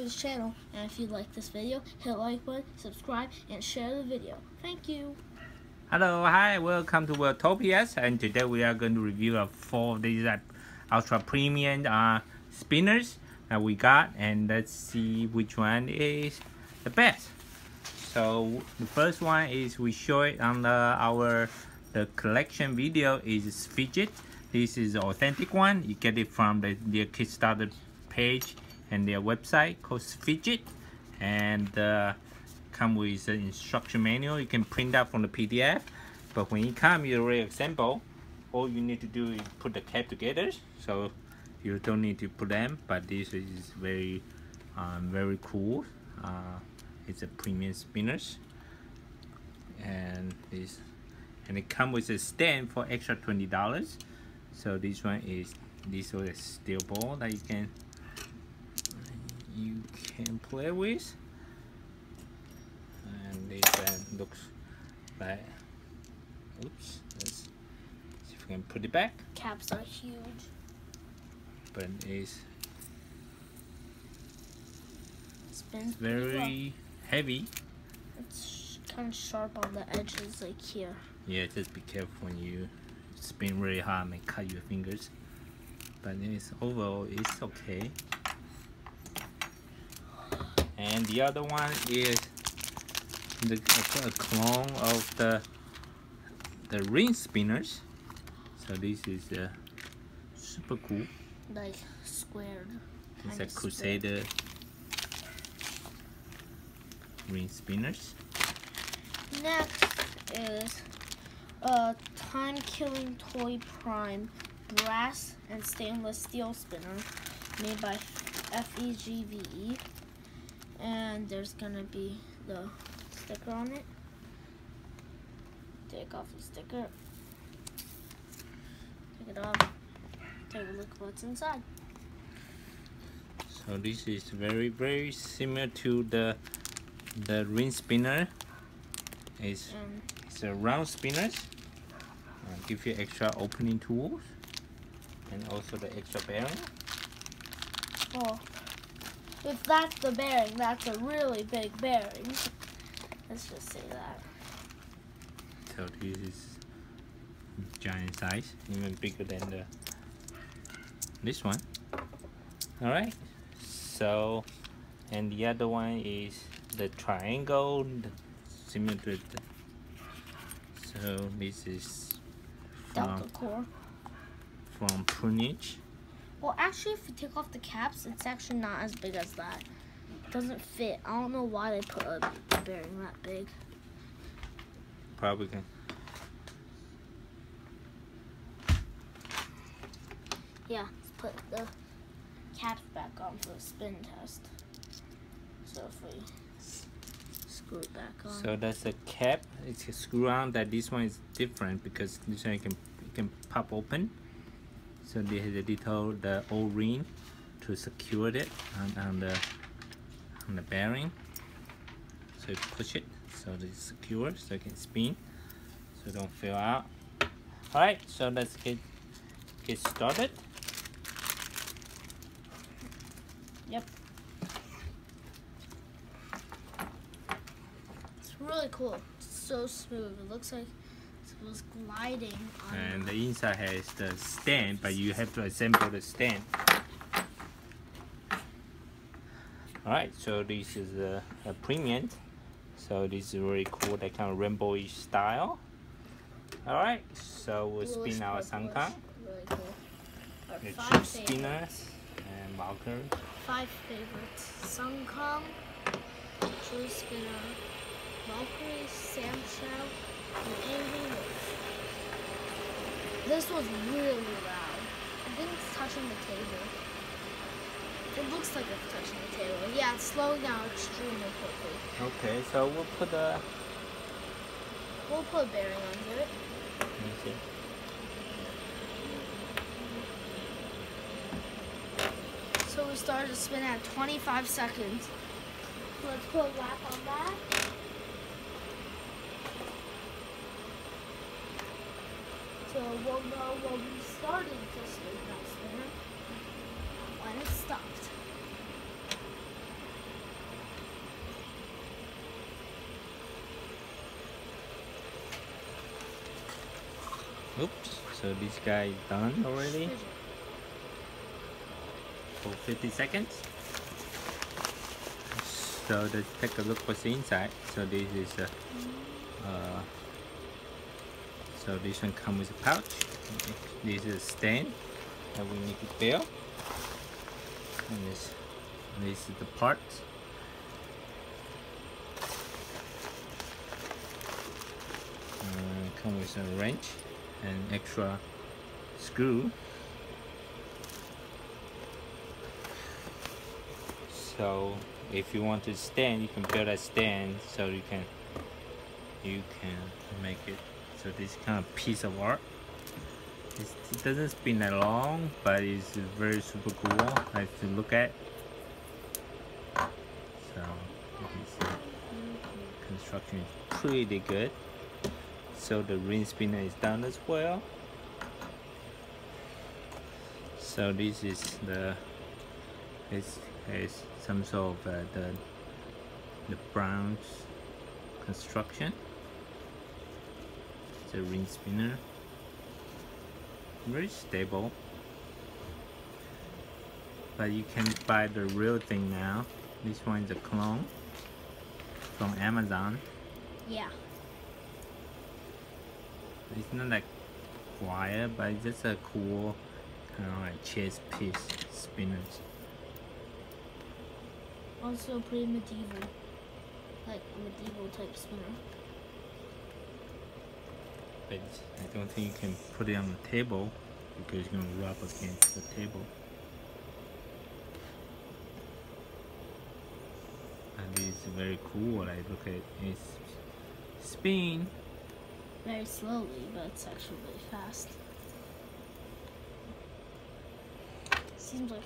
this channel. And if you like this video, hit the like button, subscribe, and share the video. Thank you. Hello, hi, welcome to Worldopias, and today we are going to review 4 of these ultra premium spinners that we got, and let's see which one is the best. So the first one is we show it on the collection video is Fidget. This is the authentic one. You get it from their Kickstarter page and their website called Sphidget, and come with an instruction manual. You can print out from the PDF, but when it comes, you already assemble. All you need to do is put the cap together, so you don't need to put them. But this is very cool. It's a premium spinners, and it comes with a stand for extra $20. So this one is a steel ball that you can play with, and this looks like, oops, let's see if we can put it back. Caps are huge, but it's spins very heavy. It's kind of sharp on the edges, like here. Yeah, just be careful when you spin really hard and cut your fingers. But overall it's okay. And the other one is a clone of the ring spinners. So this is super cool. Like squared. It's a Crusader ring spinners. Next is a time-killing toy prime brass and stainless steel spinner made by Fegve. And there's gonna be the sticker on it. Take off the sticker. Take it off. Take a look what's inside. So this is very similar to the ring spinner. It's a round spinners. Give you extra opening tools and also the extra bearing. Oh, if that's the bearing, that's a really big bearing. Let's just say that. So this is giant size, even bigger than this one. All right. So, and the other one is the triangle, similar to so this is Delta core. From PWNAGE. Well, actually, if you take off the caps, it's actually not as big as that. It doesn't fit. I don't know why they put a bearing that big. Probably can. Yeah, let's put the caps back on for the spin test. So if we screw it back on. So that's a cap. It's a screw on. That this one is different because this one you can pop open. So there is the O-ring to secure it on the bearing. So you push it so that it's secure, so it can spin, so don't fall out. All right, so let's get started. Yep. It's really cool. It's so smooth. It looks like it was gliding on. And the inside has the stand, but you have to assemble the stand. Alright, so this is a premium. So this is really cool, that kind of rainbowish style. Alright, so we'll spin our Sunkong. Really cool. The two spinners and Valkyrie. 5 favorites: Sunkong, True Spinner, Valkyrie, Samshell, and Angry Wolf. This was really loud. I think it's touching the table. It looks like it's touching the table. Yeah, it's slowing down extremely quickly. Okay, so we'll put a bearing under it. Okay. So we started to spin at 25 seconds. Let's put a lap on that. So we'll know when we started to spin that spinner when it stopped. Oops, so this guy is done already Fidget. for 50 seconds. So let's take a look what's inside. So this is so this one comes with a pouch. This is a stand that we need to build. And this is the parts. Come with a wrench and extra screw. So if you want to stand, you can build a stand so you can make it. So this kind of piece of art. It doesn't spin that long, but it's very super cool. Nice to look at. So this construction is pretty good. So the ring spinner is done as well. So this is it's some sort of the bronze construction. It's a ring spinner, very stable. But you can buy the real thing now. This one is a clone from Amazon. Yeah. It's not like wire, but it's just a cool kind of like chess piece spinners. Also pretty medieval, like a medieval type spinner. But I don't think you can put it on the table because it's going to rub against the table. And this is very cool. Like look at it spin. Very slowly, but it's actually really fast. Seems like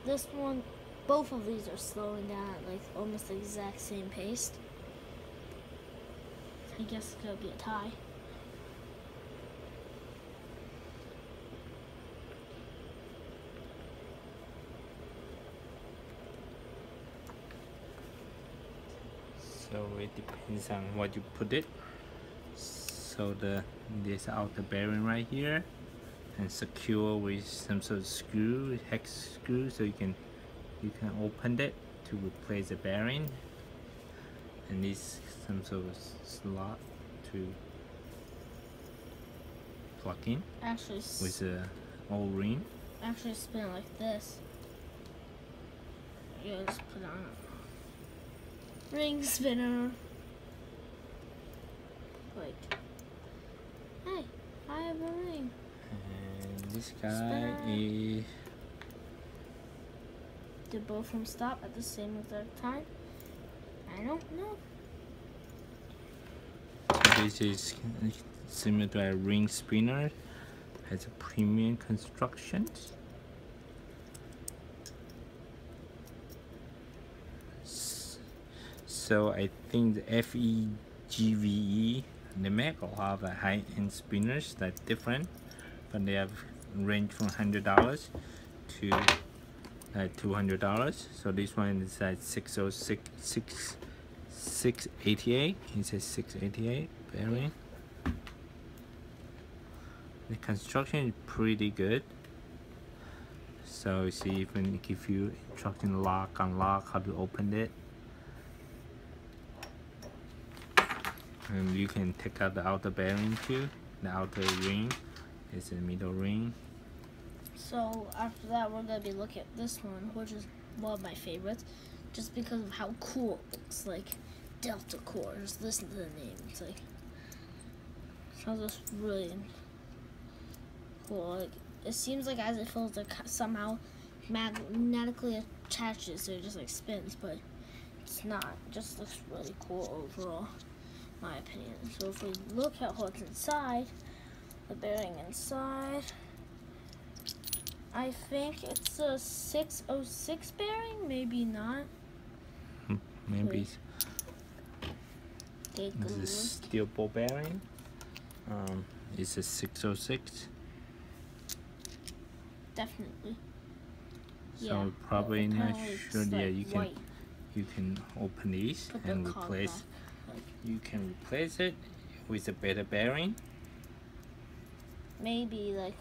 this one, both of these are slowing down at like almost the exact same pace. I guess it's gonna be a tie. So it depends on what you put it. So this outer bearing right here, and secure with some sort of screw, hex screw, so you can open it to replace the bearing. And this some sort of slot to plug in. Actually, with a old ring. Actually, spin it like this. You just put on a ring spinner. Like, hey, I have a ring. And this guy Spinner. is. Did both of them stop at the same exact time? I don't know. This is similar to a ring spinner. Has a premium construction. So I think the Fegve, they make a lot of high-end spinners that's different, but they have range from $100 to $200. So this one is at 688. It says 688 bearing. The construction is pretty good. So you see, even give you instruction lock, unlock, how to open it. And you can take out the outer bearing too. The outer ring is the middle ring. So after that, we're gonna be looking at this one, which is one of my favorites, just because of how cool it looks. Like Delta Core. Just listen to the name. It's like sounds just really cool. Like it seems like as it feels like somehow magnetically attaches, so it just like spins, but it's not. It just looks really cool overall, in my opinion. So if we look at what's inside, the bearing inside, I think it's a 606 bearing, maybe not. Maybe Take a this is look. steel ball bearing. It's a 606. Definitely. So Yeah, probably but not apparently it's sure. Yeah, like you can open these Put the and cog replace. back, like- You can replace it with a better bearing. maybe like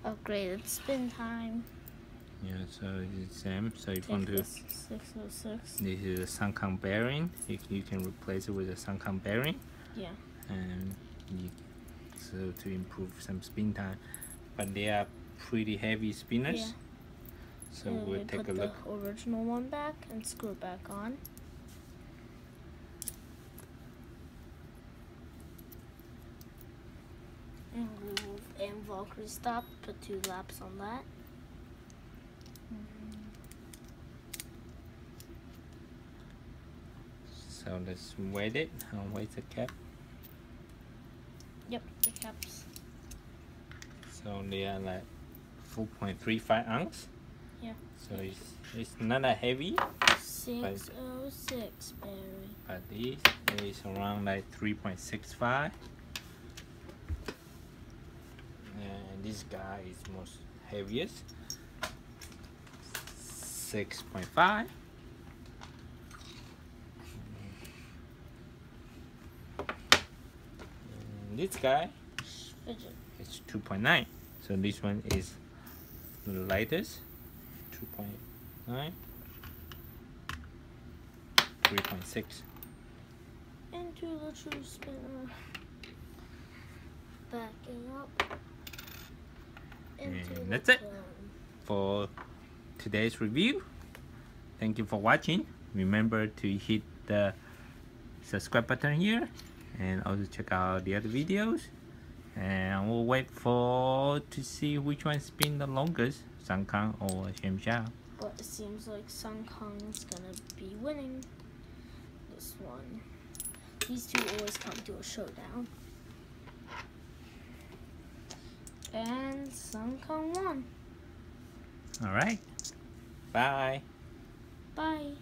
upgraded spin time. Yeah, so it's the same. So if you Take want to, this 606. this is a Sunkong bearing. You can replace it with a Sunkong bearing. Yeah. And so to improve some spin time, but they are pretty heavy spinners. Yeah. So and we'll take a look. Put the original one back and screw it back on. And remove and Valkyrie stop. Put 2 laps on that. So let's weight it. I'll weight the cap. Yep, the caps. So they are like 4.35 ounce. Yeah. So it's not that heavy. 606 berry. But this is around like 3.65. And this guy is most heaviest. 6.5. And this guy Fidget. is 2.9. So this one is the lightest. 2.9. 3.6. Into the true spinner. Backing up. Into And the that's it clone. for today's review. Thank you for watching. Remember to hit the subscribe button here and also check out the other videos, and we'll wait to see which one spin the longest, Sunkong or Shao. But it seems like Sunkong's gonna be winning this one. These two always come to a showdown. And Sunkong won. Alright, bye. Bye.